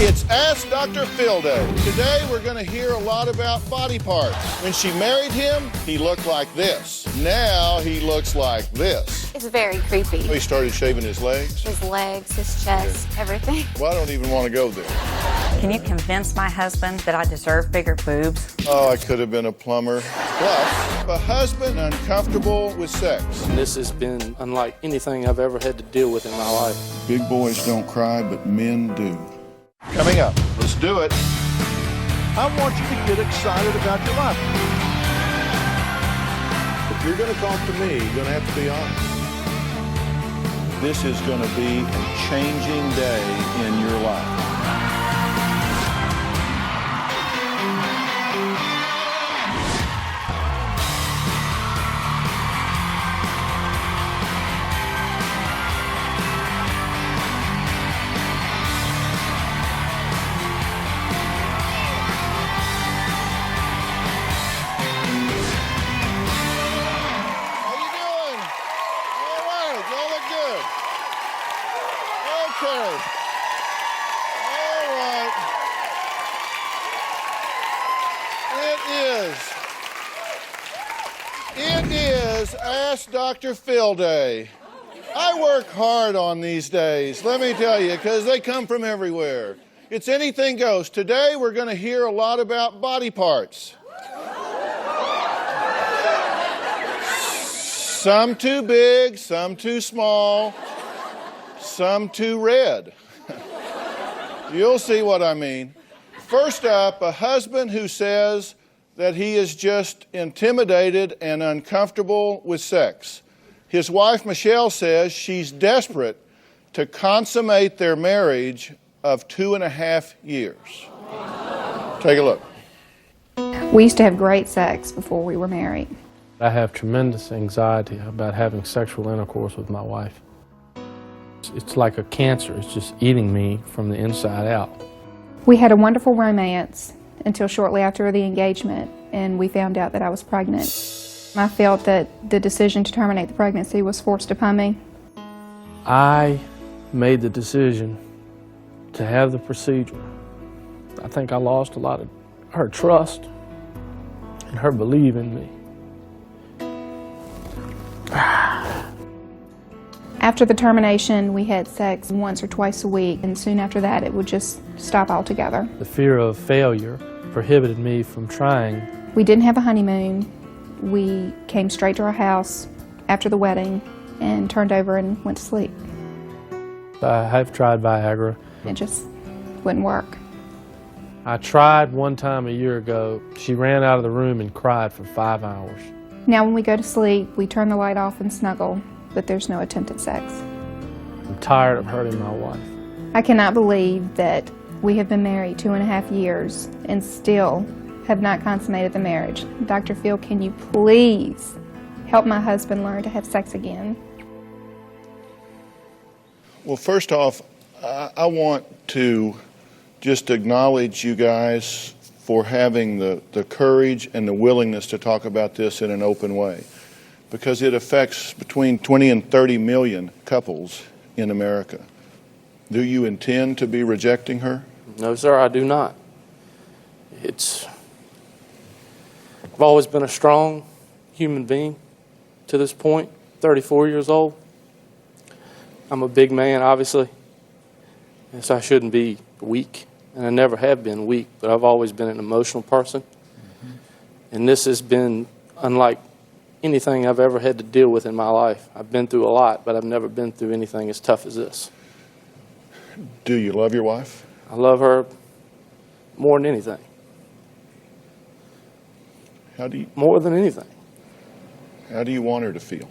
It's Ask Dr. Phil Day. Today we're going to hear a lot about body parts. When she married him, he looked like this. Now he looks like this. It's very creepy. He started shaving his legs. His legs, his chest, everything. Well, I don't even want to go there. Can you convince my husband that I deserve bigger boobs? Oh, I could have been a plumber. Plus, a husband uncomfortable with sex. This has been unlike anything I've ever had to deal with in my life. Big boys don't cry, but men do. Coming up, let's do it. I want you to get excited about your life. If you're going to talk to me, you're going to have to be honest. This is going to be a changing day in your life. It is Ask Dr. Phil Day. I work hard on these days, let me tell you, because they come from everywhere. It's anything goes. Today we're going to hear a lot about body parts. Some too big, some too small, some too red. You'll see what I mean. First up, a husband who says that he is just intimidated and uncomfortable with sex. His wife, Michelle, says she's desperate to consummate their marriage of 2.5 years. Take a look. We used to have great sex before we were married. I have tremendous anxiety about having sexual intercourse with my wife. It's like a cancer. It's just eating me from the inside out. We had a wonderful romance until shortly after the engagement, and we found out that I was pregnant. I felt that the decision to terminate the pregnancy was forced upon me. I made the decision to have the procedure. I think I lost a lot of her trust and her belief in me. After the termination, we had sex once or twice a week, and soon after that it would just stop altogether. The fear of failure prohibited me from trying. We didn't have a honeymoon. We came straight to our house after the wedding and turned over and went to sleep. I have tried Viagra. It just wouldn't work. I tried one time a year ago. She ran out of the room and cried for 5 hours. Now when we go to sleep, we turn the light off and snuggle, but there's no attempt at sex. I'm tired of hurting my wife. I cannot believe that we have been married 2.5 years and still have not consummated the marriage. Dr. Phil, can you please help my husband learn to have sex again? Well, first off, I want to just acknowledge you guys for having the courage and the willingness to talk about this in an open way, because it affects between 20 and 30 million couples in America. Do you intend to be rejecting her? No, sir, I do not. I've always been a strong human being to this point, 34 years old. I'm a big man, obviously, and so I shouldn't be weak, and I never have been weak, but I've always been an emotional person. And this has been unlike anything I've ever had to deal with in my life. I've been through a lot, but I've never been through anything as tough as this. Do you love your wife? I love her more than anything. More than anything. How do you want her to feel?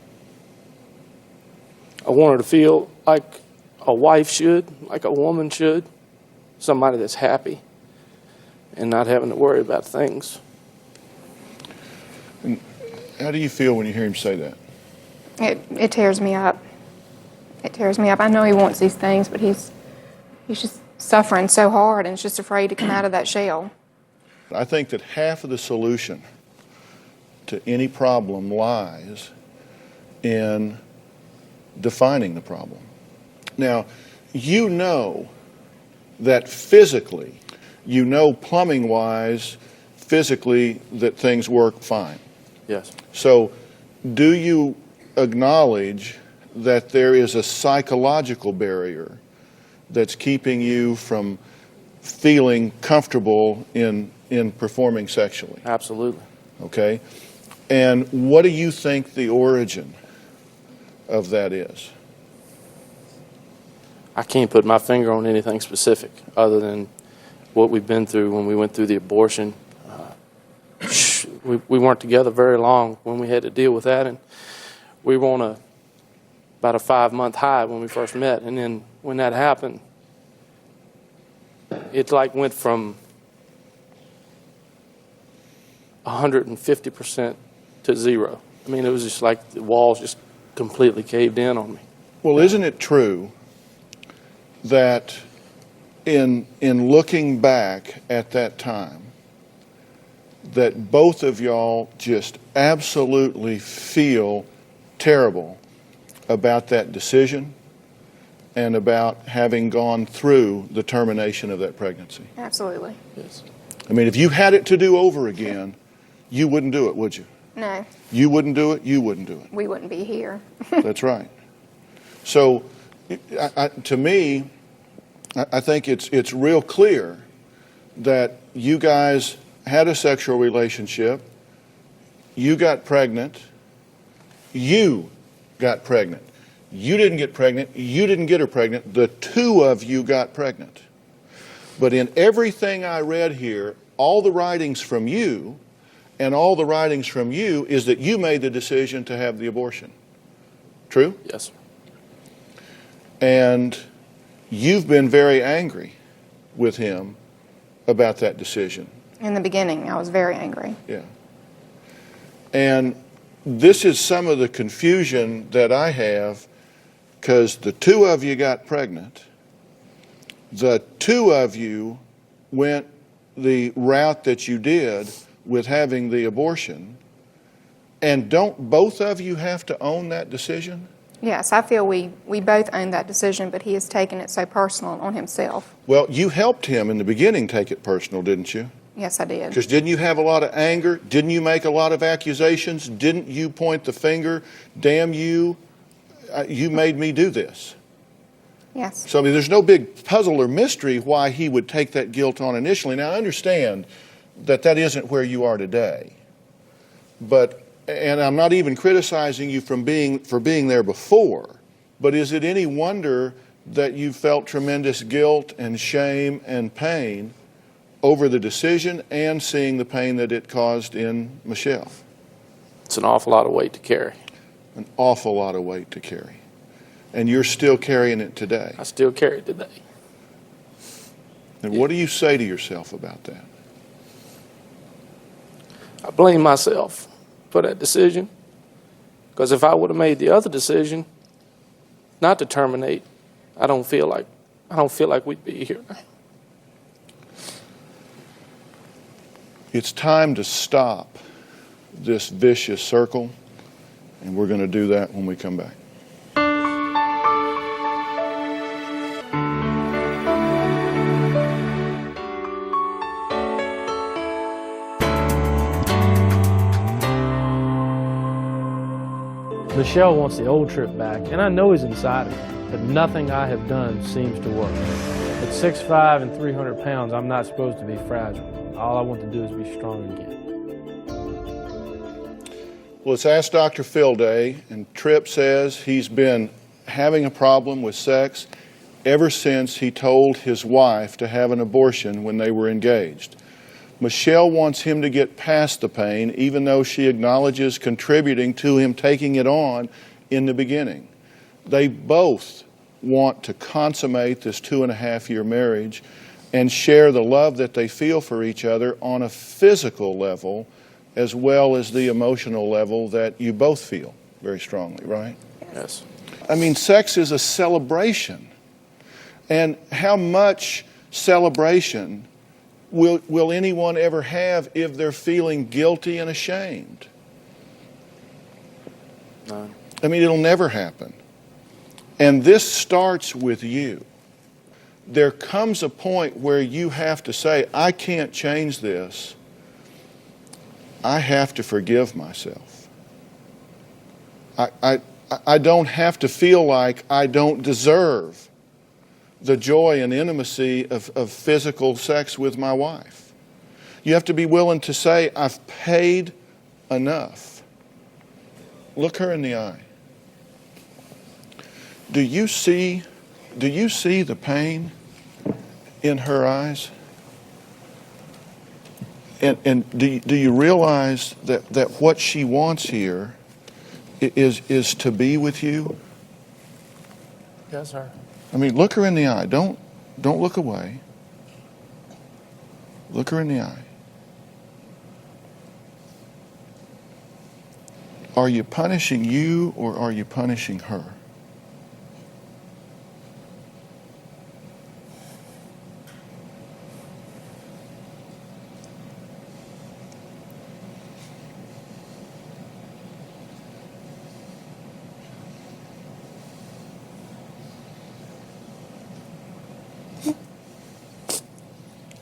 I want her to feel like a wife should, like a woman should, somebody that's happy and not having to worry about things. And how do you feel when you hear him say that? It tears me up. It tears me up. I know he wants these things, but he's just suffering so hard and is just afraid to come out of that shell. I think that half of the solution to any problem lies in defining the problem. Now, you know that physically, you know plumbing-wise, physically, that things work fine. Yes. So do you acknowledge that there is a psychological barrier that's keeping you from feeling comfortable in performing sexually? Absolutely. Okay? And what do you think the origin of that is? I can't put my finger on anything specific other than what we've been through when we went through the abortion. We weren't together very long when we had to deal with that, and we were on about a 5-month high when we first met. And then when that happened, it like went from 150% to zero. I mean, it was just like the walls just completely caved in on me. Well, isn't it true that in looking back at that time, that both of y'all just absolutely feel terrible about that decision and about having gone through the termination of that pregnancy? Absolutely. Yes. I mean, if you had it to do over again, you wouldn't do it, would you? No, You wouldn't do it, you wouldn't do it. we wouldn't be here. That's right. So, to me, I think it's real clear that you guys had a sexual relationship, you got pregnant, you got pregnant. You didn't get pregnant, you didn't get her pregnant, the two of you got pregnant. But in everything I read here, all the writings from you and all the writings from you is that you made the decision to have the abortion. True? Yes, sir. And you've been very angry with him about that decision. In the beginning, I was very angry. Yeah. And this is some of the confusion that I have, because the two of you got pregnant. The two of you went the route that you did with having the abortion. And don't both of you have to own that decision? Yes, I feel we both own that decision, but he has taken it so personal on himself. Well, you helped him in the beginning take it personal, didn't you? Yes, I did. Because didn't you have a lot of anger? Didn't you make a lot of accusations? Didn't you point the finger? Damn you, you made me do this. Yes. So I mean, there's no big puzzle or mystery why he would take that guilt on initially. Now, I understand that that isn't where you are today. And I'm not even criticizing you for being there before, but is it any wonder that you felt tremendous guilt and shame and pain over the decision and seeing the pain that it caused in Michelle? It's an awful lot of weight to carry. An awful lot of weight to carry. And you're still carrying it today. I still carry it today. And what do you say to yourself about that? I blame myself for that decision, because if I would have made the other decision not to terminate, I don't feel like we'd be here. It's time to stop this vicious circle, and we're going to do that when we come back. Michelle wants the old trip back, and I know he's inside of me, but nothing I have done seems to work. At 6'5" and 300 pounds, I'm not supposed to be fragile. All I want to do is be strong again. Well, it's Ask Dr. Phil Day, and Tripp says he's been having a problem with sex ever since he told his wife to have an abortion when they were engaged. Michelle wants him to get past the pain, even though she acknowledges contributing to him taking it on in the beginning. They both want to consummate this 2.5-year marriage and share the love that they feel for each other on a physical level as well as the emotional level that you both feel very strongly, right? Yes. I mean, sex is a celebration. And how much celebration will anyone ever have if they're feeling guilty and ashamed? None. I mean, it'll never happen. And this starts with you. there comes a point where you have to say, I can't change this. I have to forgive myself. I don't have to feel like I don't deserve the joy and intimacy of physical sex with my wife. You have to be willing to say, I've paid enough. Look her in the eye. Do you see the pain in her eyes? And do you realize that what she wants here is to be with you? Yes, sir. I mean, look her in the eye. Don't look away. Look her in the eye. Are you punishing you or are you punishing her?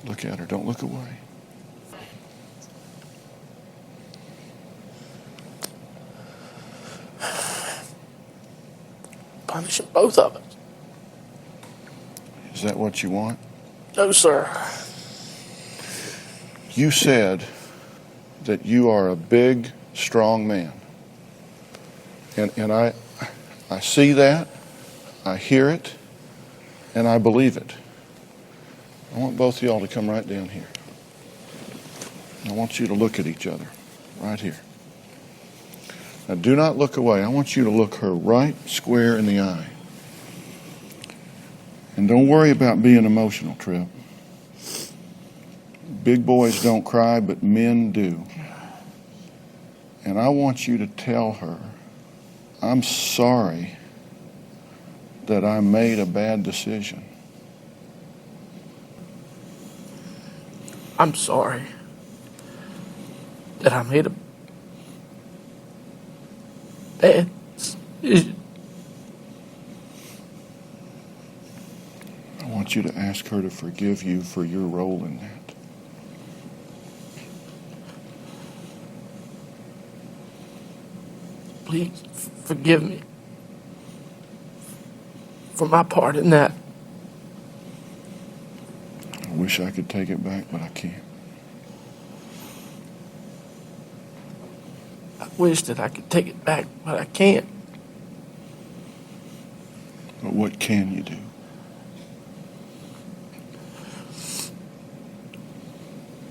Look at her. Don't look away. Punishing both of us. Is that what you want? No, sir. You said that you are a big, strong man. And I see that, I hear it, and I believe it. I want both of y'all to come right down here. I want you to look at each other, right here. Now, do not look away. I want you to look her right square in the eye. And don't worry about being emotional, Trip. Big boys don't cry, but men do. And I want you to tell her, I'm sorry that I made a bad decision. I'm sorry that I made a bad decision. I want you to ask her to forgive you for your role in that. Please forgive me for my part in that. I wish I could take it back, but I can't. I wish that I could take it back, but I can't. But what can you do?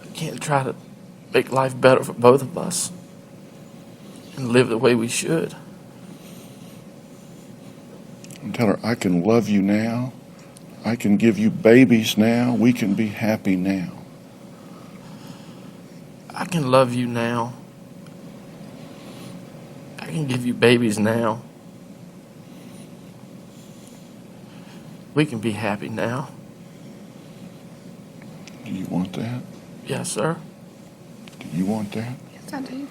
I can't try to make life better for both of us and live the way we should. And tell her, I can love you now. I can give you babies now. We can be happy now. I can love you now. I can give you babies now. We can be happy now. Do you want that? Yes, sir. Do you want that? Yes, I do.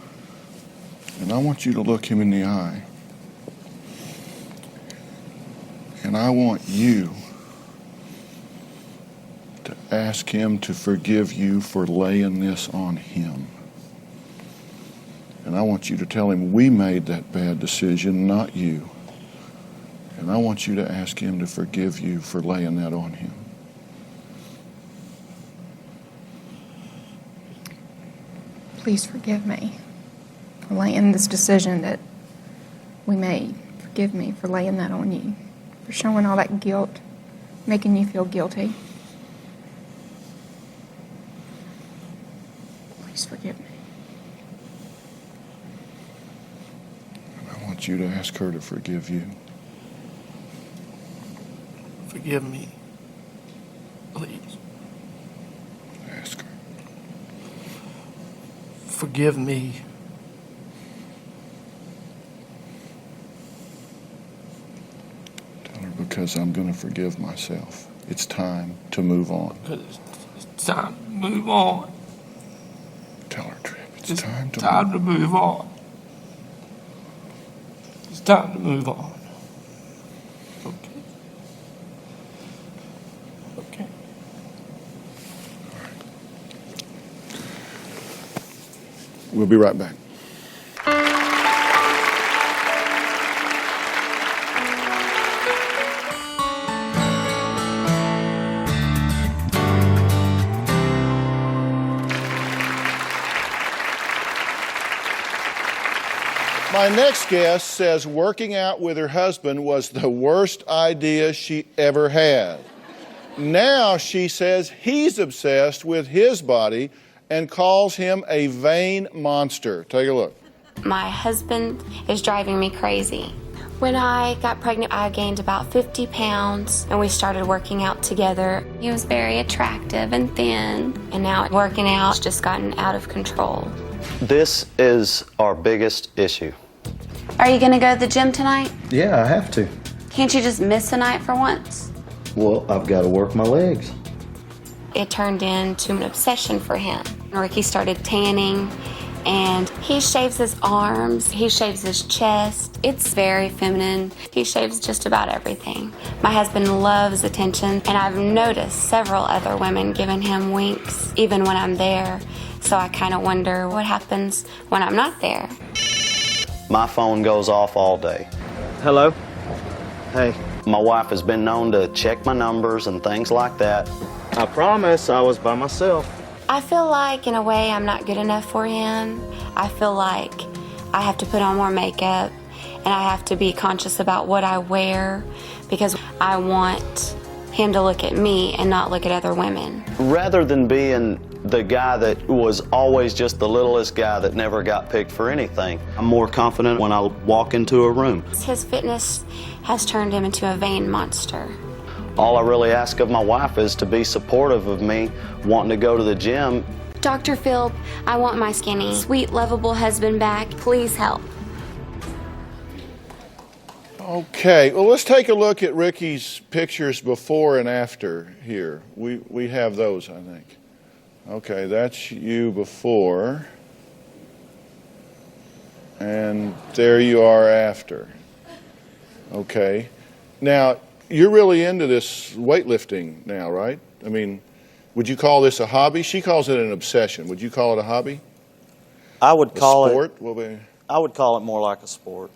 And I want you to look him in the eye. And I want you to ask him to forgive you for laying this on him. And I want you to tell him we made that bad decision, not you. And I want you to ask him to forgive you for laying that on him. Please forgive me for laying this decision that we made. Forgive me for laying that on you, for showing all that guilt, making you feel guilty. Please forgive me. And I want you to ask her to forgive you. Forgive me. Please. Ask her. Forgive me. Tell her, because I'm going to forgive myself. It's time to move on. It's time to move on. Tell her, Trip, it's It's time to time move to move on. It's time to move on. Okay. We'll be right back. My next guest says working out with her husband was the worst idea she ever had. Now she says he's obsessed with his body and calls him a vain monster. Take a look. My husband is driving me crazy. When I got pregnant, I gained about 50 pounds, and we started working out together. He was very attractive and thin, and now working out's just gotten out of control. This is our biggest issue. Are you gonna go to the gym tonight? Yeah, I have to. Can't you just miss a night for once? Well, I've got to work my legs. It turned into an obsession for him. Ricky started tanning, and he shaves his arms, he shaves his chest. It's very feminine. He shaves just about everything. My husband loves attention, and I've noticed several other women giving him winks, even when I'm there. So I kind of wonder what happens when I'm not there. My phone goes off all day. Hello? Hey. My wife has been known to check my numbers and things like that. I promise I was by myself. I feel like, in a way, I'm not good enough for him. I feel like I have to put on more makeup, and I have to be conscious about what I wear, because I want him to look at me and not look at other women. Rather than being the guy that was always just the littlest guy that never got picked for anything, I'm more confident when I walk into a room. His fitness has turned him into a vain monster. All I really ask of my wife is to be supportive of me wanting to go to the gym. Dr. Phil, I want my skinny, sweet, lovable husband back. Please help. Okay, well, let's take a look at Ricky's pictures before and after here. We have those, I think. Okay, that's you before. And there you are after. Okay. Now, you're really into this weightlifting now, right? I mean, would you call this a hobby? She calls it an obsession. Would you call it a hobby? I would call sport? it. I would call it more like a sport.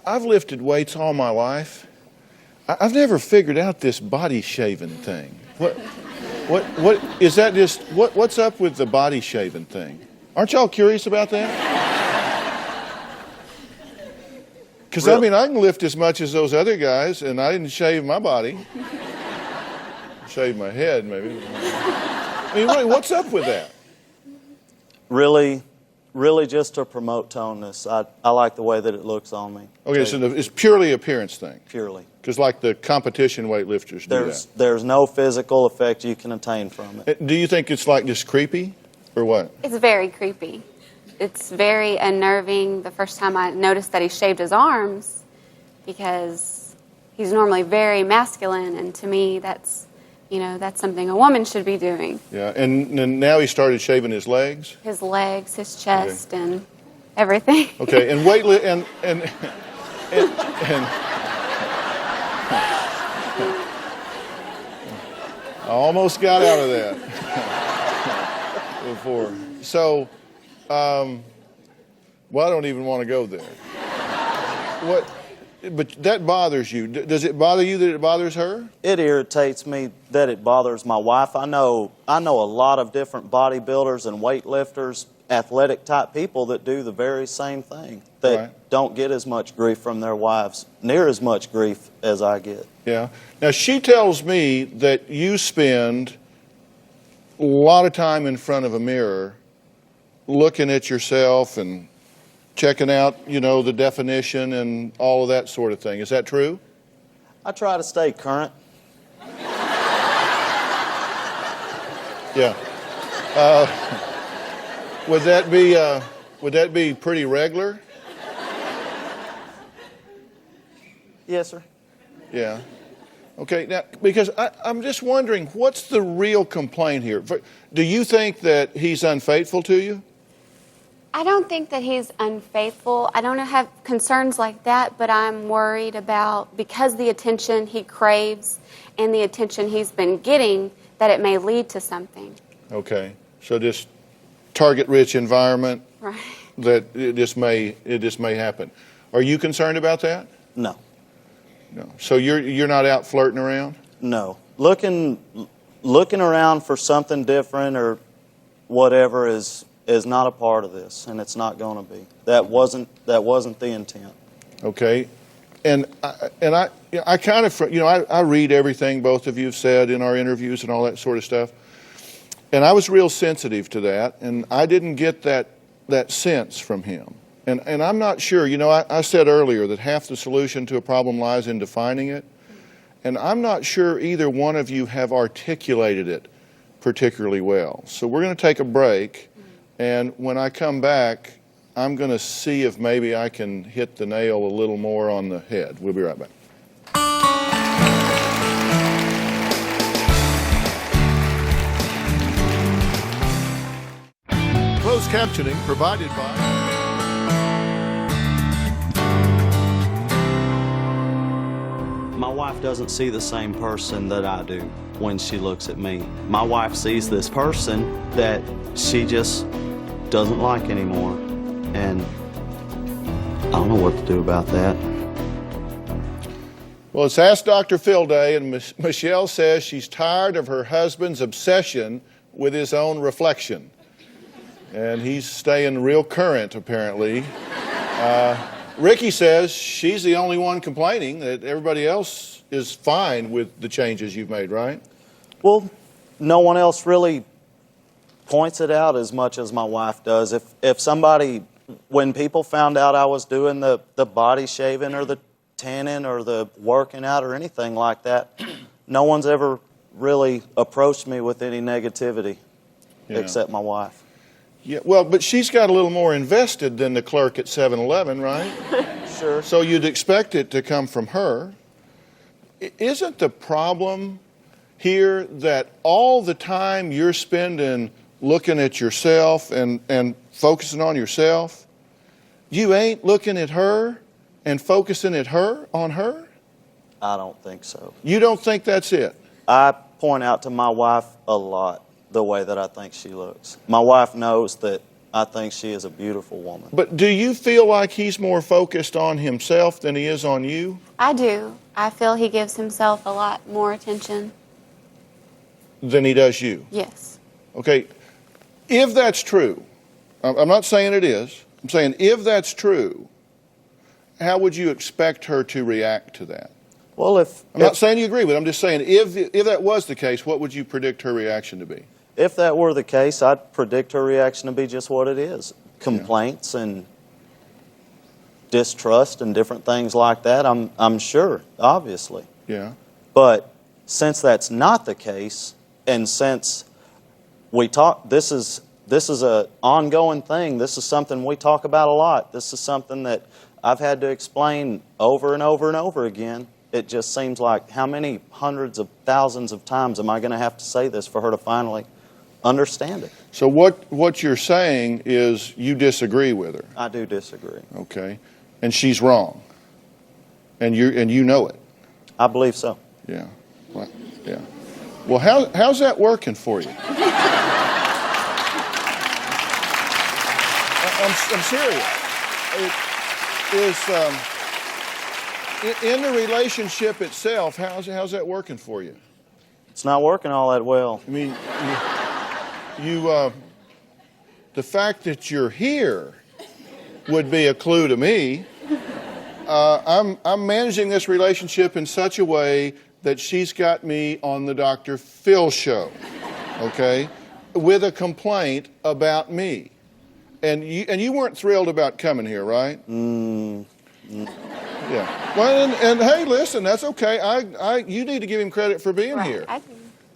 I've lifted weights all my life. I've never figured out this body shaving thing. What is that? Just what's up with the body shaving thing? Aren't y'all curious about that? Because I mean, I can lift as much as those other guys, and I didn't shave my body. Shave my head, maybe. I mean, really, what's up with that? Really just to promote toneness. I like the way that it looks on me. Okay, so it's purely appearance thing. Purely. Because like the competition weightlifters do that. There's no physical effect you can attain from it. Do you think it's like just creepy, or what? It's very creepy. It's very unnerving the first time I noticed that he shaved his arms, because he's normally very masculine, and to me that's something a woman should be doing. Yeah, and now he started shaving his legs? His legs, his chest, and everything. Okay, and and I almost got out of that before. So, well, I don't even want to go there. But that bothers you. Does it bother you that it bothers her? It irritates me that it bothers my wife. I know a lot of different bodybuilders and weightlifters, athletic type people that do the very same thing, that don't get as much grief from their wives, near as much grief as I get. Yeah. Now, she tells me that you spend a lot of time in front of a mirror looking at yourself and checking out, the definition and all of that sort of thing. Is that true? I try to stay current. Yeah. Would that be pretty regular? Yes, sir. Yeah. Okay. Now, because I'm just wondering, what's the real complaint here? Do you think that he's unfaithful to you? I don't think that he's unfaithful. I don't have concerns like that, but I'm worried about, because the attention he craves and the attention he's been getting, that it may lead to something. Okay. So just target-rich environment, Right. that it just may happen. Are you concerned about that? No. No. So you're not out flirting around? No. Looking around for something different or whatever is not a part of this, and it's not going to be. That wasn't the intent. Okay. And I kind of, I read everything both of you have said in our interviews and all that sort of stuff. And I was real sensitive to that, and I didn't get that sense from him. And I'm not sure, I said earlier that half the solution to a problem lies in defining it. And I'm not sure either one of you have articulated it particularly well. So we're going to take a break, and when I come back, I'm going to see if maybe I can hit the nail a little more on the head. We'll be right back. Closed captioning provided by... My wife doesn't see the same person that I do when she looks at me. My wife sees this person that she just doesn't like anymore, and I don't know what to do about that. Well, it's Ask Dr. Phil Day, and Michelle says she's tired of her husband's obsession with his own reflection. And he's staying real current, apparently. Ricky says she's the only one complaining, that everybody else is fine with the changes you've made, right? Well, no one else really points it out as much as my wife does. If somebody, when people found out I was doing the body shaving or the tanning or the working out or anything like that, no one's ever really approached me with any negativity except my wife. Yeah, well, but she's got a little more invested than the clerk at 7-Eleven, right? Sure. So you'd expect it to come from her. Isn't the problem here that all the time you're spending looking at yourself and focusing on yourself, you ain't looking at her and focusing on her? I don't think so. You don't think that's it? I point out to my wife a lot the way that I think she looks. My wife knows that I think she is a beautiful woman. But do you feel like he's more focused on himself than he is on you? I do. I feel he gives himself a lot more attention. Than he does you? Yes. Okay, if that's true, I'm not saying it is, I'm saying if that's true, how would you expect her to react to that? Well, I'm not saying you agree with it, I'm just saying if that was the case, what would you predict her reaction to be? If that were the case, I'd predict her reaction to be just what it is. Complaints and distrust and different things like that, I'm sure, obviously. Yeah. But since that's not the case, and since we talk, this is an ongoing thing. This is something we talk about a lot. This is something that I've had to explain over and over and over again. It just seems like how many hundreds of thousands of times am I going to have to say this for her to finally understand it? So what you're saying is you disagree with her. I do disagree. Okay. And she's wrong. And you know it. I believe so. Yeah. Well, yeah. Well, how's that working for you? I'm serious. In the relationship itself, how's that working for you? It's not working all that well. I mean, the fact that you're here would be a clue to me. I'm managing this relationship in such a way that she's got me on the Dr. Phil show, okay, with a complaint about me. And you weren't thrilled about coming here, right? Yeah. Well, and hey, listen, that's okay. You need to give him credit for being here.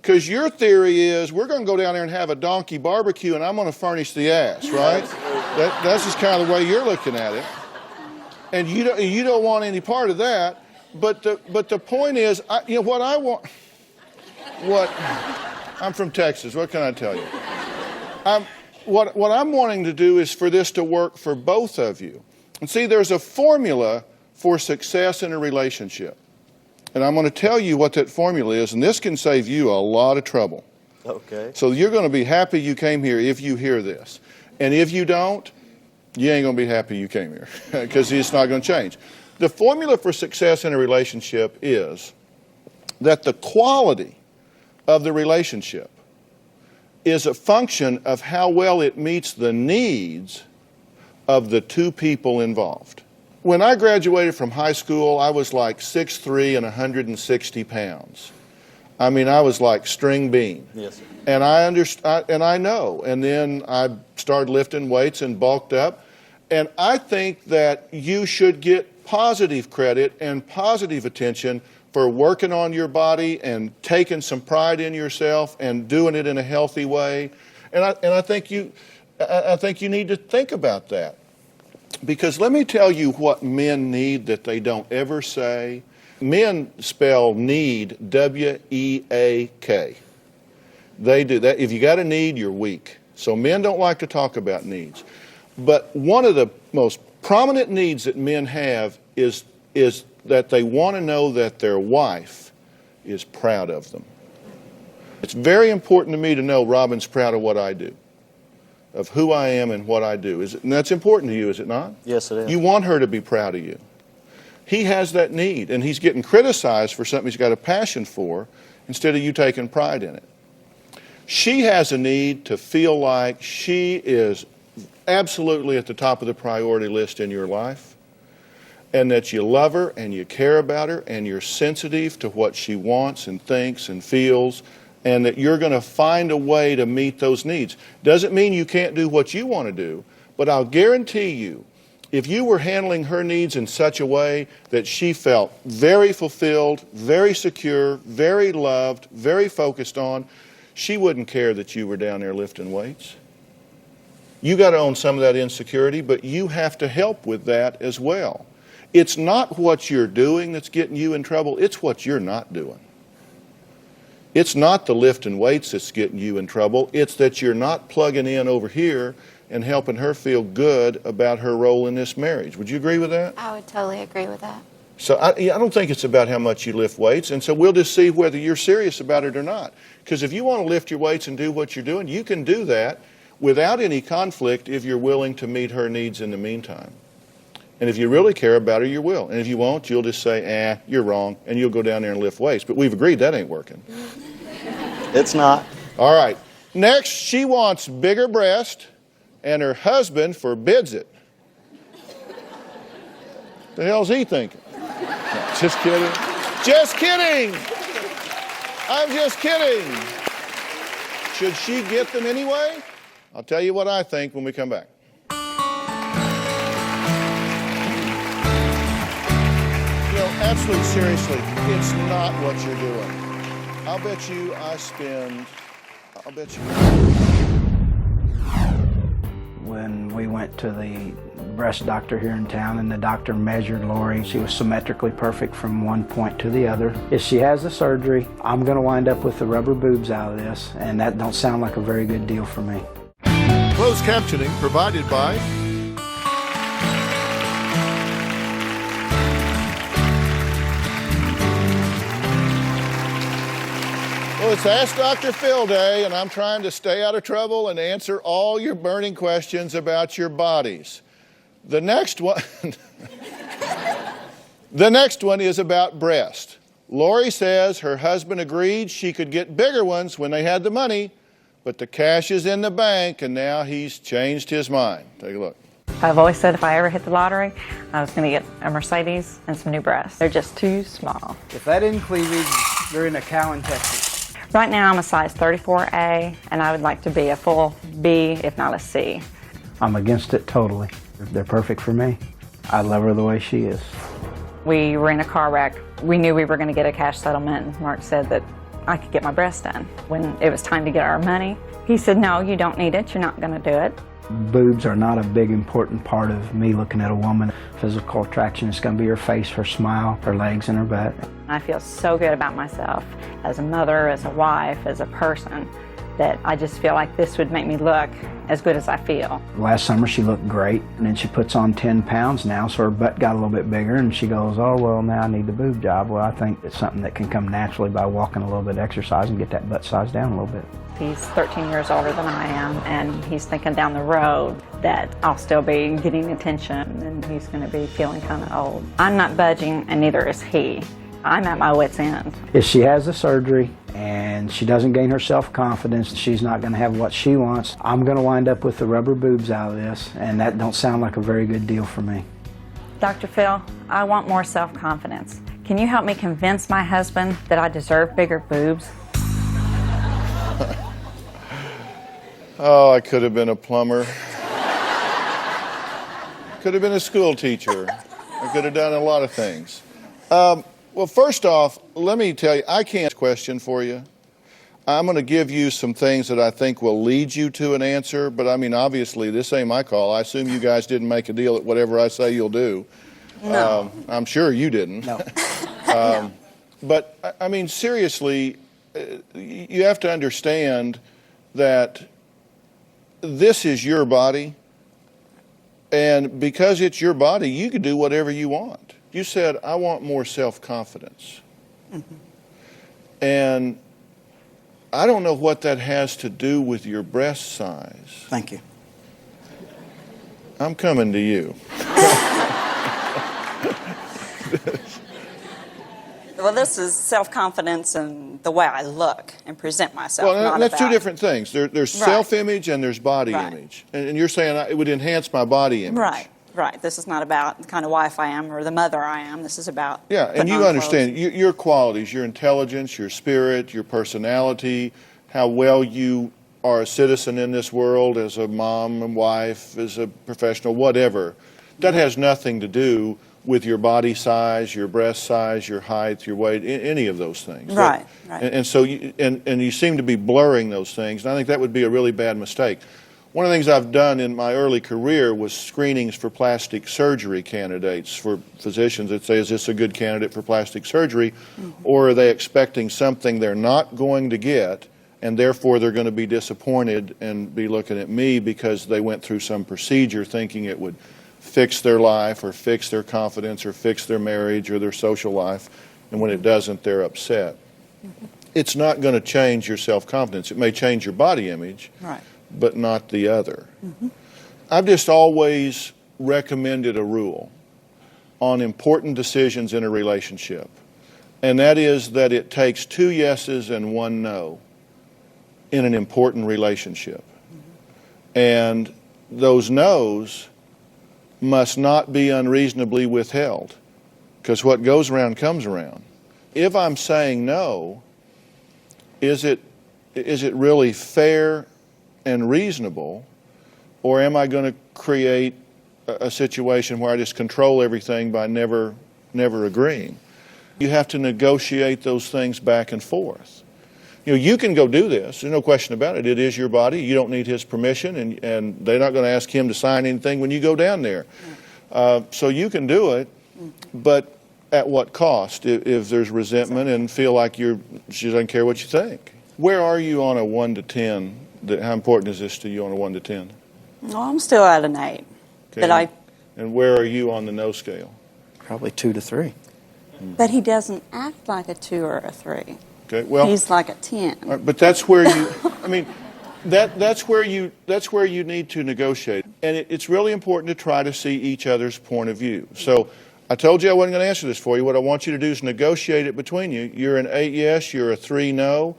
Because your theory is we're going to go down there and have a donkey barbecue, and I'm going to furnish the ass, right? That's just kind of the way you're looking at it. And you don't want any part of that. But the point is, what I want. I'm from Texas. What can I tell you? What I'm wanting to do is for this to work for both of you. And see, there's a formula for success in a relationship. And I'm going to tell you what that formula is, and this can save you a lot of trouble. Okay. So you're going to be happy you came here if you hear this. And if you don't, you ain't going to be happy you came here because it's not going to change. The formula for success in a relationship is that the quality of the relationship is a function of how well it meets the needs of the two people involved. When I graduated from high school, I was like 6'3" and 160 pounds. I mean, I was like string bean. Yes, sir. And I know. And then I started lifting weights and bulked up. And I think that you should get positive credit and positive attention for working on your body and taking some pride in yourself and doing it in a healthy way. And I think you need to think about that. Because let me tell you what men need that they don't ever say. Men spell need W-E-A-K. They do that. If you got a need, you're weak. So men don't like to talk about needs. But one of the most prominent needs that men have is that they want to know that their wife is proud of them. It's very important to me to know Robin's proud of what I do, of who I am and what I do. And that's important to you, is it not? Yes, it is. You want her to be proud of you. He has that need, and he's getting criticized for something he's got a passion for instead of you taking pride in it. She has a need to feel like she is absolutely at the top of the priority list in your life, and that you love her and you care about her and you're sensitive to what she wants and thinks and feels, and that you're going to find a way to meet those needs. Doesn't mean you can't do what you want to do, but I'll guarantee you, if you were handling her needs in such a way that she felt very fulfilled, very secure, very loved, very focused on, she wouldn't care that you were down there lifting weights. You got to own some of that insecurity, but you have to help with that as well. It's not what you're doing that's getting you in trouble, it's what you're not doing. It's not the lifting weights that's getting you in trouble, it's that you're not plugging in over here and helping her feel good about her role in this marriage. Would you agree with that? I would totally agree with that. So I don't think it's about how much you lift weights, and so we'll just see whether you're serious about it or not. Because if you want to lift your weights and do what you're doing, you can do that without any conflict if you're willing to meet her needs in the meantime. And if you really care about her, you will. And if you won't, you'll just say, you're wrong, and you'll go down there and lift weights. But we've agreed that ain't working. It's not. All right. Next, she wants bigger breasts, and her husband forbids it. The hell's he thinking? No, just kidding. Just kidding! I'm just kidding. Should she get them anyway? I'll tell you what I think when we come back. You know, absolutely seriously, it's not what you're doing. I'll bet you. When we went to the breast doctor here in town and the doctor measured Lori, she was symmetrically perfect from one point to the other. If she has the surgery, I'm going to wind up with the rubber boobs out of this, and that don't sound like a very good deal for me. Closed captioning provided by Well, it's Ask Dr. Phil Day, and I'm trying to stay out of trouble and answer all your burning questions about your bodies. The next one, is about breast. Lori says her husband agreed she could get bigger ones when they had the money, but the cash is in the bank, and now he's changed his mind. Take a look. I've always said if I ever hit the lottery, I was going to get a Mercedes and some new breasts. They're just too small. If that isn't cleavage, they're in a cow in Texas. Right now I'm a size 34A, and I would like to be a full B, if not a C. I'm against it totally. They're perfect for me. I love her the way she is. We were in a car wreck. We knew we were going to get a cash settlement, and Mark said that I could get my breasts done. When it was time to get our money, he said, no, you don't need it. You're not going to do it. Boobs are not a big important part of me looking at a woman. Physical attraction is going to be her face, her smile, her legs, and her butt. I feel so good about myself as a mother, as a wife, as a person, that I just feel like this would make me look as good as I feel. Last summer she looked great, and then she puts on 10 pounds now, so her butt got a little bit bigger, and she goes, oh, well, now I need the boob job. Well, I think it's something that can come naturally by walking a little bit, exercise, and get that butt size down a little bit. He's 13 years older than I am, and he's thinking down the road that I'll still be getting attention, and he's going to be feeling kind of old. I'm not budging, and neither is he. I'm at my wit's end. If she has the surgery and she doesn't gain her self-confidence, she's not going to have what she wants, I'm going to wind up with the rubber boobs out of this, and that don't sound like a very good deal for me. Dr. Phil, I want more self-confidence. Can you help me convince my husband that I deserve bigger boobs? Oh, I could have been a plumber. Could have been a school teacher. I could have done a lot of things. Well, first off, let me tell you, I can't question for you. I'm going to give you some things that I think will lead you to an answer, but I mean, obviously, this ain't my call. I assume you guys didn't make a deal that whatever I say you'll do. No. I'm sure you didn't. No. But, I mean, seriously, you have to understand that this is your body, and because it's your body, you can do whatever you want. You said, I want more self-confidence. Mm-hmm. And I don't know what that has to do with your breast size. Thank you. I'm coming to you. Well, this is self-confidence and the way I look and present myself. Well, that's two different things. There's Right. self-image and there's body Right. image. And you're saying it would enhance my body image. Right, right. This is not about the kind of wife I am or the mother I am. This is about Yeah, and putting you on understand your qualities, your intelligence, your spirit, your personality, how well you are a citizen in this world as a mom and wife, as a professional, whatever. That has nothing to do with your body size, your breast size, your height, your weight, any of those things. Right, right. And so you seem to be blurring those things, and I think that would be a really bad mistake. One of the things I've done in my early career was screenings for plastic surgery candidates for physicians that say, is this a good candidate for plastic surgery, or are they expecting something they're not going to get, and therefore they're going to be disappointed and be looking at me because they went through some procedure thinking it would fix their life or fix their confidence or fix their marriage or their social life, and when it doesn't, they're upset. It's not going to change your self-confidence. It may change your body image, Right. but not the other. I've just always recommended a rule on important decisions in a relationship, and that is that it takes 2 yeses and 1 no in an important relationship. And those no's must not be unreasonably withheld, because what goes around comes around. If I'm saying no, is it really fair and reasonable, or am I going to create a situation where I just control everything by never agreeing? You have to negotiate those things back and forth. You know, you can go do this. There's no question about it. It is your body. You don't need his permission, and they're not going to ask him to sign anything when you go down there. So you can do it, but at what cost? If there's resentment and feel like she doesn't care what you think. Where are you on a 1 to 10? How important is this to you on a 1 to 10? Well, I'm still at an 8. Okay. And where are you on the no scale? Probably 2 to 3. But he doesn't act like a 2 or a 3. Okay. Well, he's like a 10. All right, but that's where you. I mean, that's where you need to negotiate, and it's really important to try to see each other's point of view. So, I told you I wasn't going to answer this for you. What I want you to do is negotiate it between you. You're an 8 yes, you're a 3 no.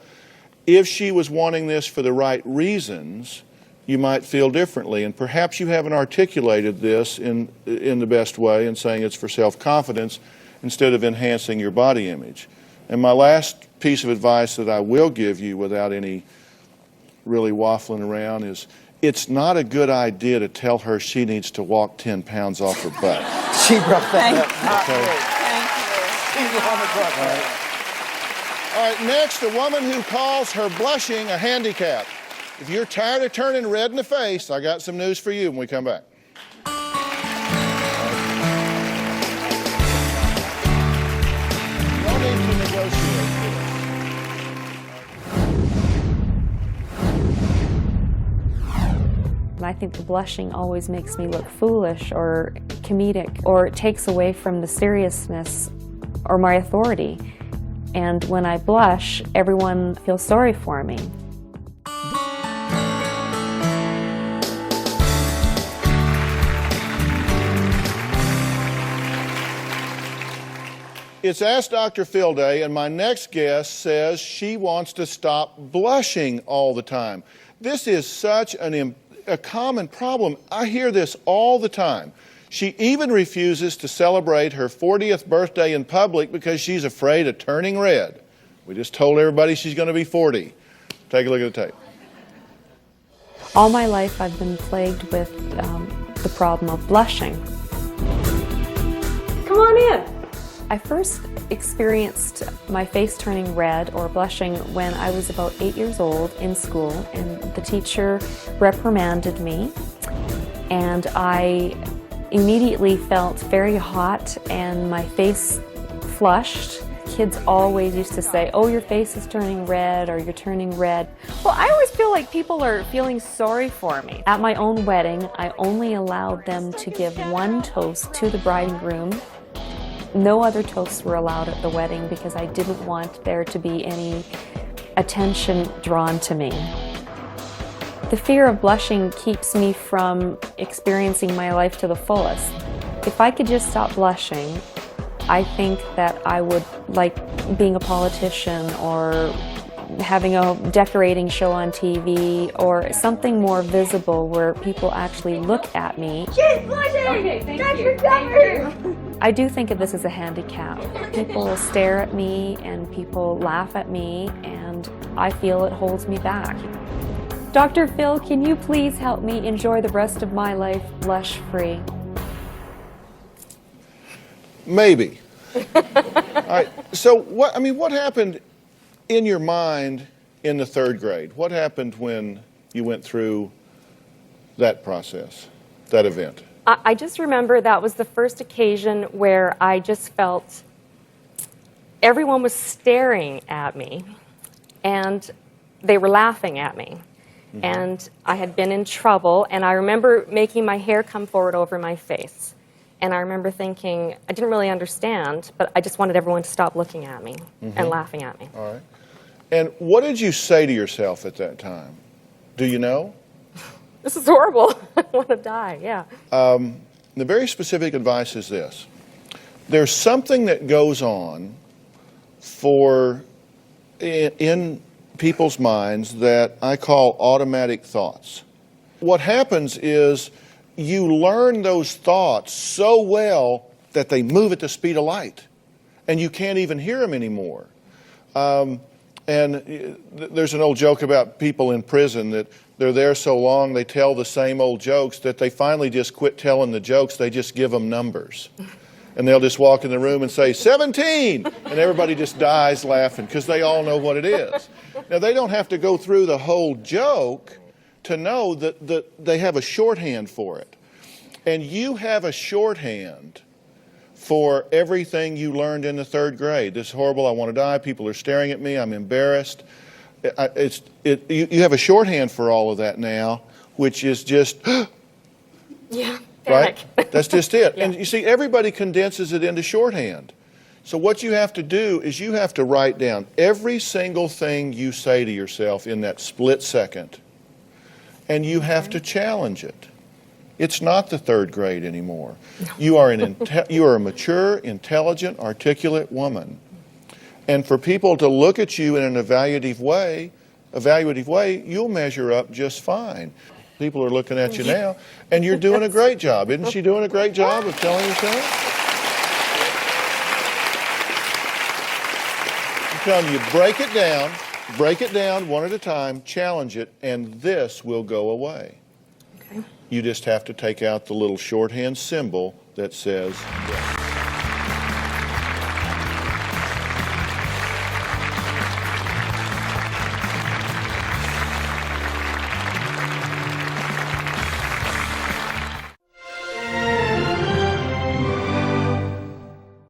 If she was wanting this for the right reasons, you might feel differently, and perhaps you haven't articulated this in the best way and saying it's for self-confidence instead of enhancing your body image. And my last piece of advice that I will give you without any really waffling around is it's not a good idea to tell her she needs to walk 10 pounds off her butt. She brought that up. Okay. Thank you. All right, next, a woman who calls her blushing a handicap. If you're tired of turning red in the face, I got some news for you when we come back. No need to negotiate. I think the blushing always makes me look foolish or comedic, or it takes away from the seriousness or my authority. And when I blush, everyone feels sorry for me. It's Ask Dr. Phil Day, and my next guest says she wants to stop blushing all the time. This is such a common problem. I hear this all the time. She even refuses to celebrate her 40th birthday in public because she's afraid of turning red. We just told everybody she's going to be 40. Take a look at the tape. All my life I've been plagued with the problem of blushing. Come on in. I first experienced my face turning red or blushing when I was about 8 years old in school, and the teacher reprimanded me, and I immediately felt very hot and my face flushed. Kids always used to say, "Oh, your face is turning red," or "You're turning red." Well, I always feel like people are feeling sorry for me. At my own wedding, I only allowed them to give one toast to the bride and groom. No other toasts were allowed at the wedding because I didn't want there to be any attention drawn to me. The fear of blushing keeps me from experiencing my life to the fullest. If I could just stop blushing, I think that I would like being a politician or having a decorating show on TV or something more visible where people actually look at me. She's blushing! Okay, thank you. I do think of this as a handicap. People stare at me and people laugh at me, and I feel it holds me back. Dr. Phil, can you please help me enjoy the rest of my life blush-free? Maybe. All right. So what happened in your mind in the 3rd grade? What happened when you went through that process, that event? I just remember that was the first occasion where I just felt everyone was staring at me and they were laughing at me. Mm-hmm. And I had been in trouble, and I remember making my hair come forward over my face. And I remember thinking, I didn't really understand, but I just wanted everyone to stop looking at me and laughing at me. All right. And what did you say to yourself at that time? Do you know? This is horrible. I want to die, yeah. The very specific advice is this. There's something that goes on in people's minds that I call automatic thoughts. What happens is you learn those thoughts so well that they move at the speed of light, and you can't even hear them anymore. And there's an old joke about people in prison that they're there so long they tell the same old jokes that they finally just quit telling the jokes, they just give them numbers. And they'll just walk in the room and say, 17! And everybody just dies laughing because they all know what it is. Now, they don't have to go through the whole joke to know that they have a shorthand for it. And you have a shorthand for everything you learned in the 3rd grade. This is horrible, I want to die, people are staring at me, I'm embarrassed. You have a shorthand for all of that now, which is just, yeah, right? That's just it. Yeah. And you see, everybody condenses it into shorthand. So what you have to do is you have to write down every single thing you say to yourself in that split second, and you have to challenge it. It's not the 3rd grade anymore. You are a mature, intelligent, articulate woman. And for people to look at you in an evaluative way, you'll measure up just fine. People are looking at you now, and you're doing a great job. Isn't she doing a great job of telling yourself? I'm telling you, break it down one at a time, challenge it, and this will go away. Okay. You just have to take out the little shorthand symbol that says yes.